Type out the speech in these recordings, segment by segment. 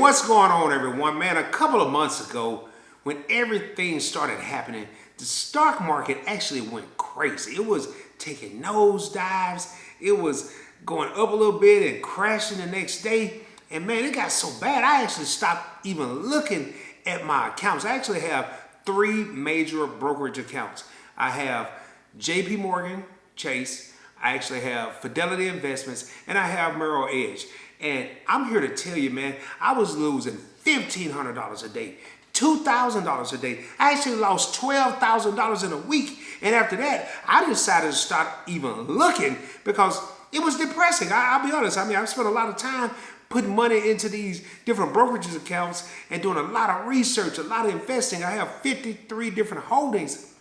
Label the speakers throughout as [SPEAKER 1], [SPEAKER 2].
[SPEAKER 1] what's going on, everyone? Man, a couple of months ago, when everything started happening, the stock market actually went crazy. It was taking nosedives. It was going up a little bit and crashing the next day. And man, it got so bad, I actually stopped even looking at my accounts. I actually have three major brokerage accounts. I have JP Morgan Chase, I actually have Fidelity Investments, and I have Merrill Edge. And I'm here to tell you, man, I was losing $1,500 a day, $2,000 a day. I actually lost $12,000 in a week. And after that, I decided to start even looking because it was depressing. I'll be honest. I mean, I've spent a lot of time putting money into these different brokerages accounts and doing a lot of research, a lot of investing. I have 53 different holdings.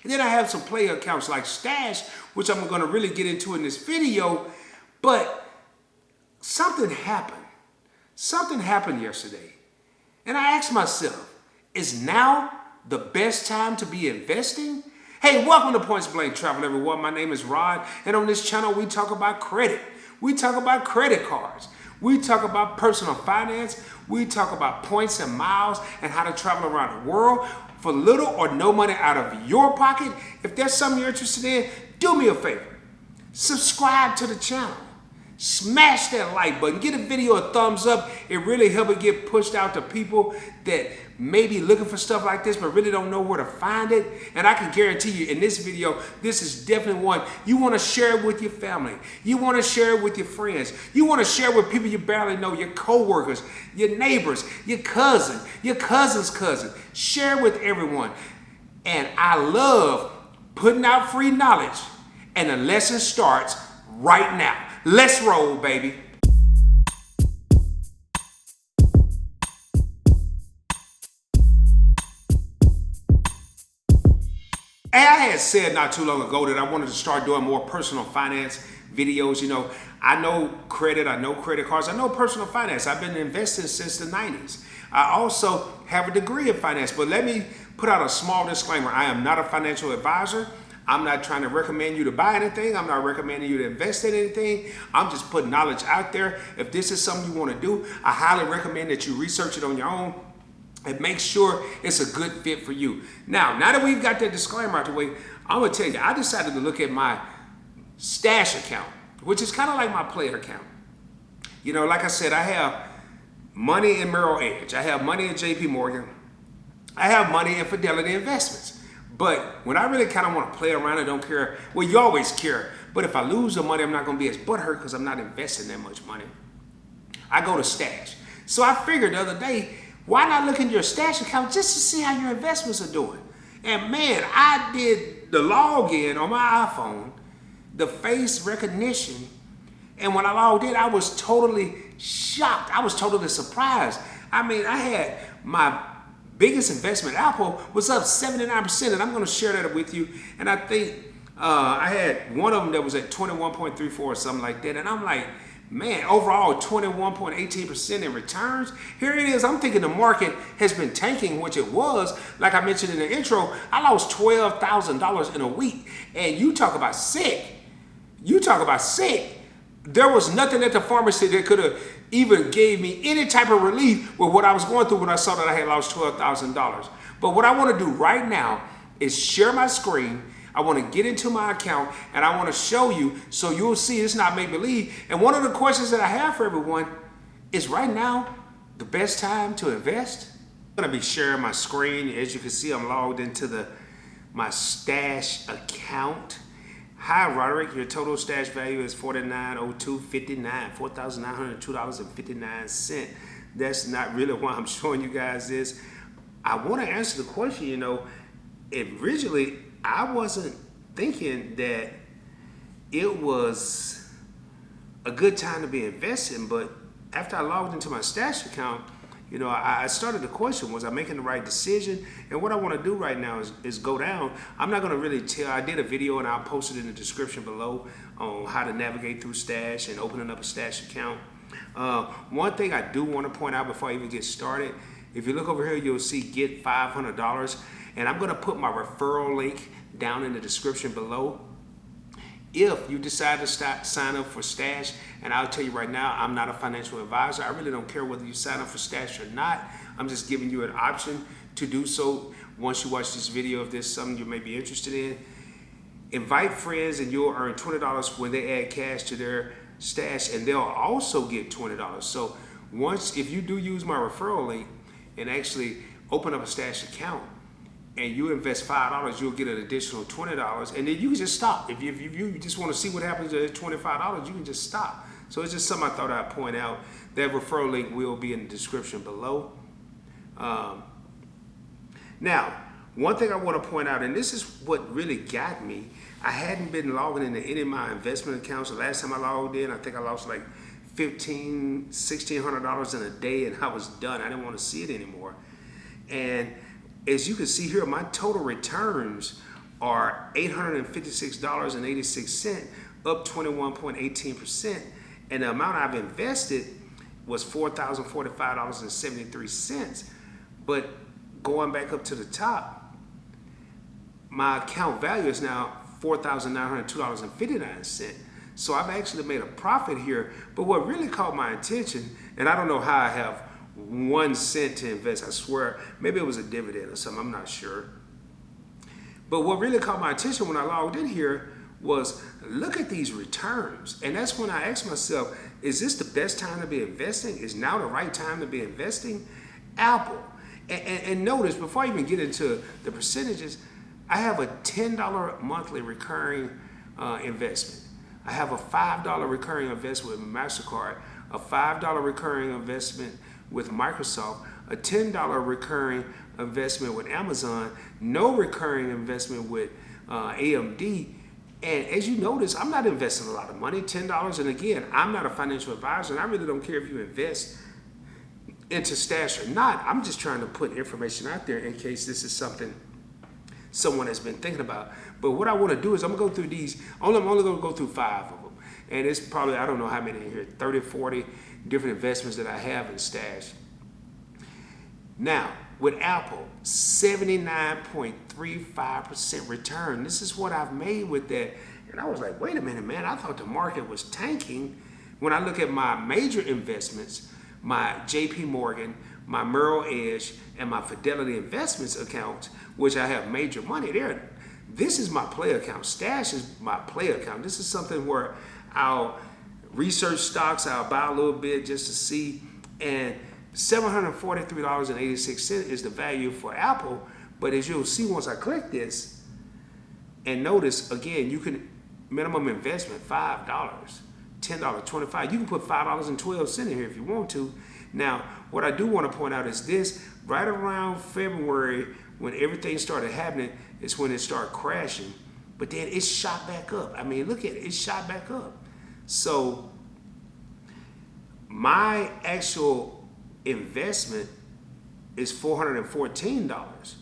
[SPEAKER 1] And then I have some player accounts like Stash, which I'm going to really get into in this video. But something happened. Something happened yesterday. And I asked myself, is now the best time to be investing? Hey, welcome to Points Blank Travel, everyone. My name is Rod, and on this channel, we talk about credit. We talk about credit cards. We talk about personal finance. We talk about points and miles and how to travel around the world for little or no money out of your pocket. If there's something you're interested in, do me a favor. Subscribe to the channel. Smash that like button. Get a video a thumbs up. It really helps it get pushed out to people that may be looking for stuff like this but really don't know where to find it. And I can guarantee you in this video, this is definitely one you want to share it with your family. You want to share it with your friends. You want to share it with people you barely know, your co-workers, your neighbors, your cousin, your cousin's cousin. Share it with everyone. And I love putting out free knowledge. And the lesson starts right now. Let's roll, baby. I had said not too long ago that I wanted to start doing more personal finance videos. You know, I know credit, I know credit cards, I know personal finance. I've been investing since the 90s. I also have a degree in finance, but let me put out a small disclaimer. I am not a financial advisor. I'm not trying to recommend you to buy anything. I'm not recommending you to invest in anything. I'm just putting knowledge out there. If this is something you want to do, I highly recommend that you research it on your own and make sure it's a good fit for you. Now that we've got that disclaimer out the way, I'm going to tell you, I decided to look at my Stash account, which is kind of like my player account. You know, like I said, I have money in Merrill Edge. I have money in JP Morgan. I have money in Fidelity Investments. But when I really kind of want to play around and don't care, well, you always care. But if I lose the money, I'm not going to be as butthurt because I'm not investing that much money. I go to Stash. So I figured the other day, why not look into your Stash account just to see how your investments are doing? And man, I did the login on my iPhone, the face recognition. And when I logged in, I was totally shocked. I was totally surprised. I mean, I had my biggest investment, Apple, was up 79%, and I'm going to share that with you. And I think I had one of them that was at 21.34 or something like that. And I'm like, man, overall 21.18% in returns. Here it is. I'm thinking the market has been tanking, which it was. Like I mentioned in the intro, I lost $12,000 in a week. And you talk about sick. You talk about sick. There was nothing at the pharmacy that could have even gave me any type of relief with what I was going through when I saw that I had lost $12,000. But what I want to do right now is share my screen. I want to get into my account and I want to show you so you'll see it's not make-believe. And one of the questions that I have for everyone is right now the best time to invest? I'm going to be sharing my screen. As you can see, I'm logged into my Stash account. Hi, Roderick. Your total stash value is $49,02.59, $4,902.59. That's not really why I'm showing you guys this. I want to answer the question. You know, originally I wasn't thinking that it was a good time to be investing, but after I logged into my Stash account, you know, I started to question, was I making the right decision? And what I want to do right now is go down. I'm not going to really tell. I did a video and I'll post it in the description below on how to navigate through Stash and opening up a Stash account. One thing I do want to point out before I even get started, if you look over here, you'll see get $500. And I'm going to put my referral link down in the description below. if you decide to sign up for Stash, and I'll tell you right now, I'm not a financial advisor. I really don't care whether you sign up for Stash or not. I'm just giving you an option to do so once you watch this video. If there's something you may be interested in, invite friends and you'll earn $20 when they add cash to their Stash, and they'll also get $20. So if you do use my referral link and actually open up a Stash account, and you invest $5, you'll get an additional $20, and then you can just stop. If you just want to see what happens to $25, you can just stop. So it's just something I thought I'd point out. That referral link will be in the description below. Now, one thing I want to point out, and this is what really got me, I hadn't been logging into any of my investment accounts. The last time I logged in, I think I lost like $1,600 in a day, and I was done. I didn't want to see it anymore. And as you can see here, my total returns are $856.86, up 21.18%. And the amount I've invested was $4,045.73. But going back up to the top, my account value is now $4,902.59. So I've actually made a profit here. But what really caught my attention, and I don't know how I have 1 cent to invest, I swear, maybe it was a dividend or something, I'm not sure. But what really caught my attention when I logged in here was, look at these returns. And that's when I asked myself, is this the best time to be investing? Is now the right time to be investing? Apple. And notice, before I even get into the percentages, I have a $10 monthly recurring investment. I have a $5 recurring investment with MasterCard, a $5 recurring investment with Microsoft, a $10 recurring investment with Amazon, no recurring investment with AMD. And as you notice, I'm not investing a lot of money, $10. And again, I'm not a financial advisor, and I really don't care if you invest into Stash or not. I'm just trying to put information out there in case this is something someone has been thinking about. But what I want to do is I'm going to go through these. I'm only going to go through 5 of them. And it's probably, I don't know how many in here, 30, 40 different investments that I have in Stash. Now, with Apple, 79.35% return. This is what I've made with that. And I was like, wait a minute, man. I thought the market was tanking. When I look at my major investments, my JP Morgan, my Merrill Edge, and my Fidelity Investments accounts, which I have major money there, this is my play account. Stash is my play account. This is something where I'll research stocks, I'll buy a little bit just to see, and $743.86 is the value for Apple. But as you'll see once I click this, and notice again, you can minimum investment $5, $10, $25. You can put $5.12 in here if you want to. Now, what I do want to point out is this: right around February, when everything started happening, is when it started crashing. But then it shot back up. I mean, look at it, it shot back up. So my actual investment is $414,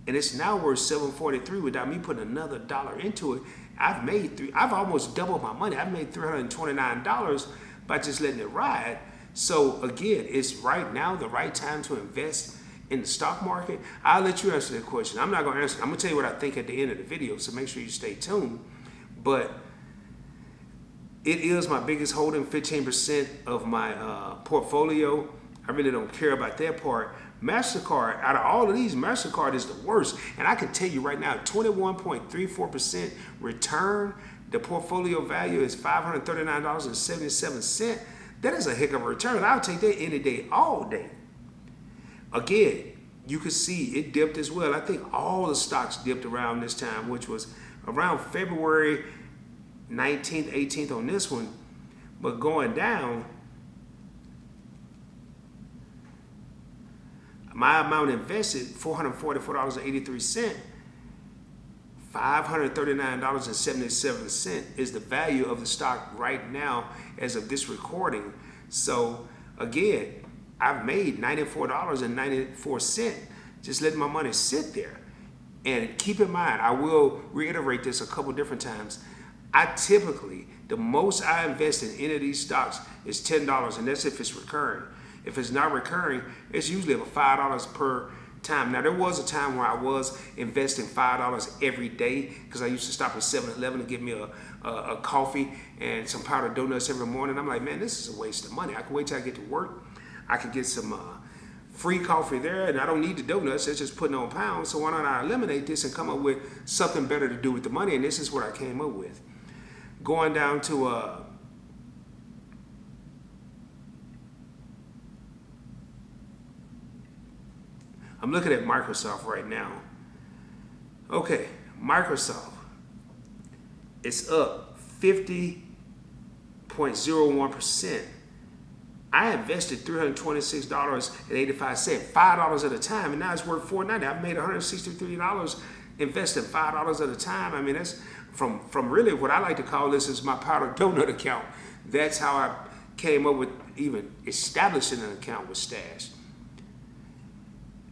[SPEAKER 1] and it's now worth $743 without me putting another dollar into it. I've almost doubled my money. I've made $329 by just letting it ride. So again, it's right now the right time to invest in the stock market. I'll let you answer that question. I'm not going to answer. I'm going to tell you what I think at the end of the video, so make sure you stay tuned. But it is my biggest holding, 15% of my portfolio. I really don't care about that part. MasterCard, out of all of these, MasterCard is the worst. And I can tell you right now, 21.34% return. The portfolio value is $539.77. That is a heck of a return. I'll take that any day, all day. Again, you can see it dipped as well. I think all the stocks dipped around this time, which was around February 19th, 18th on this one. But going down, my amount invested, $444.83. $539.77 is the value of the stock right now as of this recording. So again, I've made $94.94 just letting my money sit there. And keep in mind, I will reiterate this a couple different times. I typically, the most I invest in any of these stocks is $10, and that's if it's recurring. If it's not recurring, it's usually about $5 per time. Now, there was a time where I was investing $5 every day because I used to stop at 7-Eleven to get me a coffee and some powdered donuts every morning. I'm like, man, this is a waste of money. I can wait till I get to work. I could get some free coffee there, and I don't need the donuts. It's just putting on pounds. So why don't I eliminate this and come up with something better to do with the money? And this is what I came up with. Going down to I'm looking at Microsoft right now. Okay, Microsoft. It's up 50.01%. I invested $326.85, $5 at a time, and now it's worth $4.90. I've made $163 investing $5 at a time. I mean, that's from really what I like to call this is my powdered donut account. That's how I came up with even establishing an account with Stash.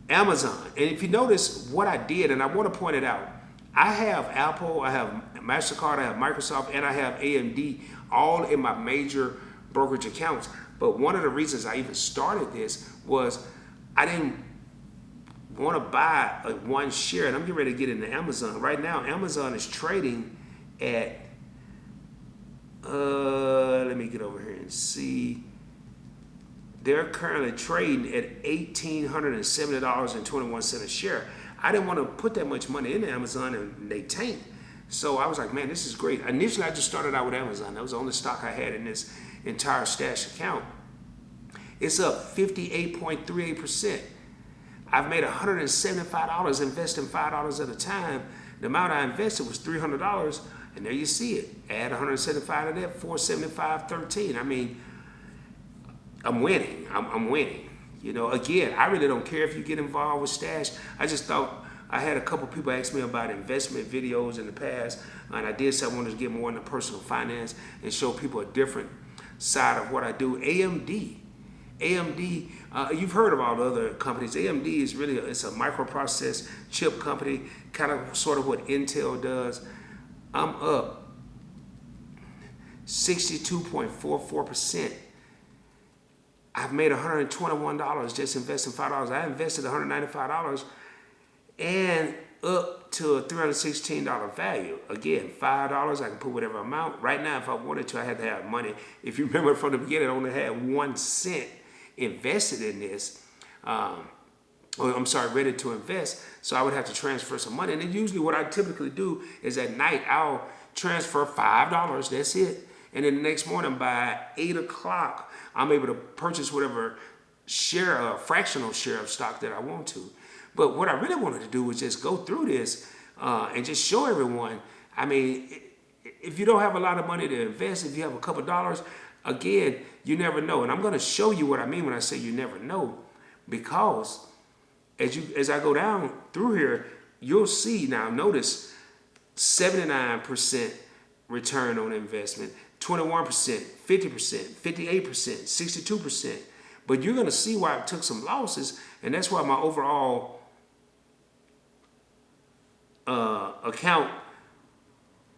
[SPEAKER 1] Amazon, and if you notice what I did, and I want to point it out, I have Apple, I have MasterCard, I have Microsoft, and I have AMD all in my major brokerage accounts. But one of the reasons I even started this was I didn't want to buy one share, and I'm getting ready to get into Amazon. Right now, Amazon is trading at, let me get over here and see. They're currently trading at $1,870.21 a share. I didn't want to put that much money into Amazon and they tanked. So I was like, man, this is great. Initially, I just started out with Amazon. That was the only stock I had in this entire Stash account. It's up 58.38%. I've made $175 investing $5 at a time. The amount I invested was $300, and there you see it. Add 175 to that, 475.13. I mean, I'm winning. I'm winning. You know, again, I really don't care if you get involved with Stash. I just thought I had a couple people ask me about investment videos in the past, and I did say I wanted to get more into personal finance and show people a different side of what I do. AMD, you've heard of all the other companies. AMD is really it's a microprocess chip company, kind of sort of what Intel does. I'm up 62.44%. I've made $121 just investing $5. I invested $195 and up to a $316 value. Again, $5, I can put whatever amount. Right now, if I wanted to, I had to have money. If you remember from the beginning, I only had 1 cent invested in this. Ready to invest. So I would have to transfer some money. And then usually what I typically do is at night, I'll transfer $5. That's it. And then the next morning by 8 o'clock, I'm able to purchase whatever share, fractional share of stock that I want to. But what I really wanted to do was just go through this and just show everyone. I mean, if you don't have a lot of money to invest, if you have a couple dollars, again, you never know. And I'm going to show you what I mean when I say you never know, because as I go down through here, you'll see now. Notice 79% return on investment. 21%, 50%, 58%, 62%. But you're going to see why I took some losses, and that's why my overall account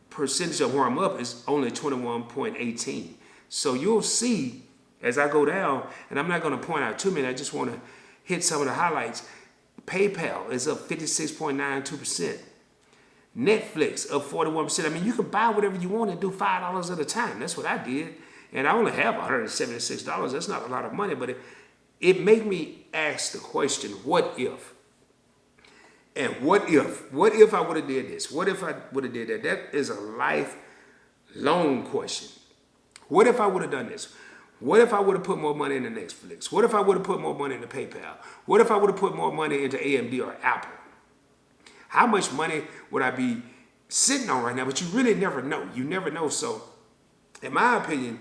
[SPEAKER 1] percentage of where I'm up is only 21.18. So you'll see as I go down, and I'm not going to point out too many, I just want to hit some of the highlights. PayPal is up 56.92%. Netflix up 41%. I mean, you can buy whatever you want and do $5 at a time. That's what I did. And I only have $176. That's not a lot of money, but it made me ask the question, what if? And what if I would have did this? What if I would have did that? That is a lifelong question. What if I would have done this? What if I would have put more money into Netflix? What if I would have put more money into PayPal? What if I would have put more money into AMD or Apple? How much money would I be sitting on right now? But you really never know. You never know. So, in my opinion,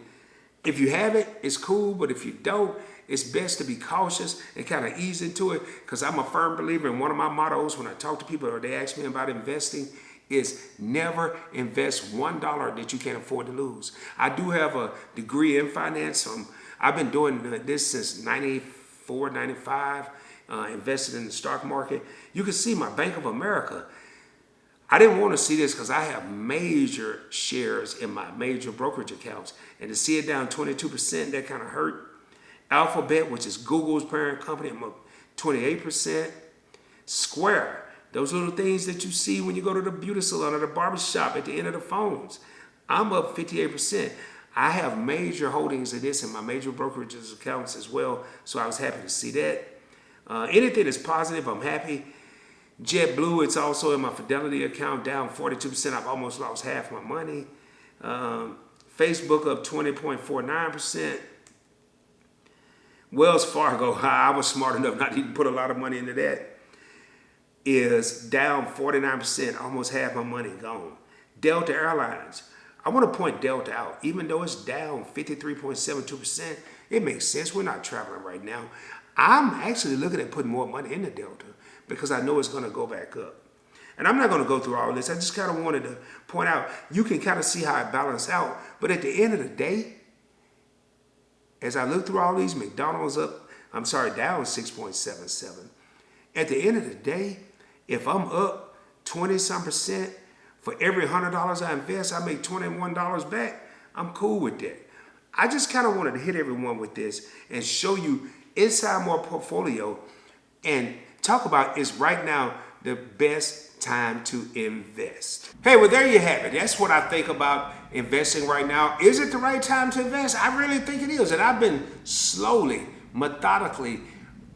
[SPEAKER 1] if you have it, it's cool. But if you don't, it's best to be cautious and kind of ease into it. Because I'm a firm believer in one of my mottos when I talk to people or they ask me about investing is never invest $1 that you can't afford to lose. I do have a degree in finance. I've been doing this since 94, 95. Invested in the stock market. You can see my Bank of America. I didn't want to see this because I have major shares in my major brokerage accounts. And to see it down 22%, that kind of hurt. Alphabet, which is Google's parent company, I'm up 28%. Square. Those little things that you see when you go to the beauty salon or the barber shop at the end of the phones. I'm up 58%. I have major holdings of this in my major brokerages accounts as well, so I was happy to see that. Anything that's positive, I'm happy. JetBlue, it's also in my Fidelity account, down 42%. I've almost lost half my money. Facebook up 20.49%. Wells Fargo, I was smart enough not to even put a lot of money into that, is down 49%, almost half my money gone. Delta Airlines, I want to point Delta out. Even though it's down 53.72%, it makes sense. We're not traveling right now. I'm actually looking at putting more money into Delta because I know it's going to go back up. And I'm not going to go through all this. I just kind of wanted to point out, you can kind of see how it balanced out. But at the end of the day, as I look through all these, McDonald's down 6.77. At the end of the day, if I'm up 20-some%, for every $100 I invest, I make $21 back. I'm cool with that. I just kind of wanted to hit everyone with this and show you inside my portfolio and talk about is right now the best time to invest. Hey, well, there you have it. That's what I think about investing right now. Is it the right time to invest? I really think it is. And I've been slowly, methodically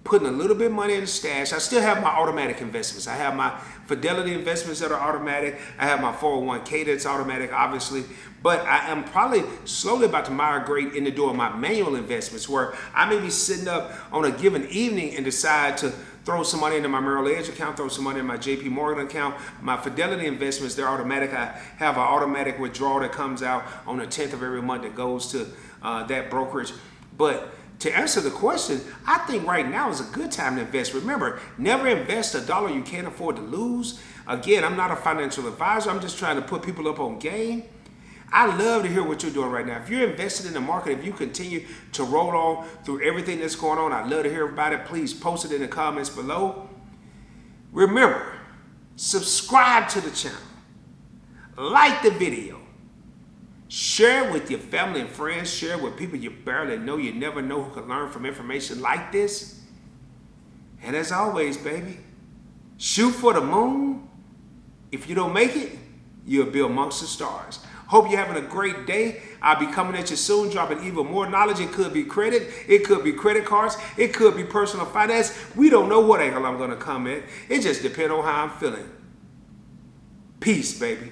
[SPEAKER 1] putting a little bit of money in the stash. I still have my automatic investments. I have my Fidelity investments that are automatic. I have my 401k that's automatic, obviously. But I am probably slowly about to migrate into doing my manual investments where I may be sitting up on a given evening and decide to throw some money into my Merrill Edge account, throw some money in my JP Morgan account. My Fidelity investments, they're automatic. I have an automatic withdrawal that comes out on the 10th of every month that goes to that brokerage. But to answer the question, I think right now is a good time to invest. Remember, never invest a dollar you can't afford to lose. Again, I'm not a financial advisor. I'm just trying to put people up on game. I love to hear what you're doing right now. If you're invested in the market, if you continue to roll on through everything that's going on, I'd love to hear about it. Please post it in the comments below. Remember, subscribe to the channel. Like the video. Share it with your family and friends. Share it with people you barely know. You never know who can learn from information like this. And as always, baby, shoot for the moon. If you don't make it, you'll be amongst the stars. Hope you're having a great day. I'll be coming at you soon, dropping even more knowledge. It could be credit. It could be credit cards. It could be personal finance. We don't know what angle I'm going to come at. It just depends on how I'm feeling. Peace, baby.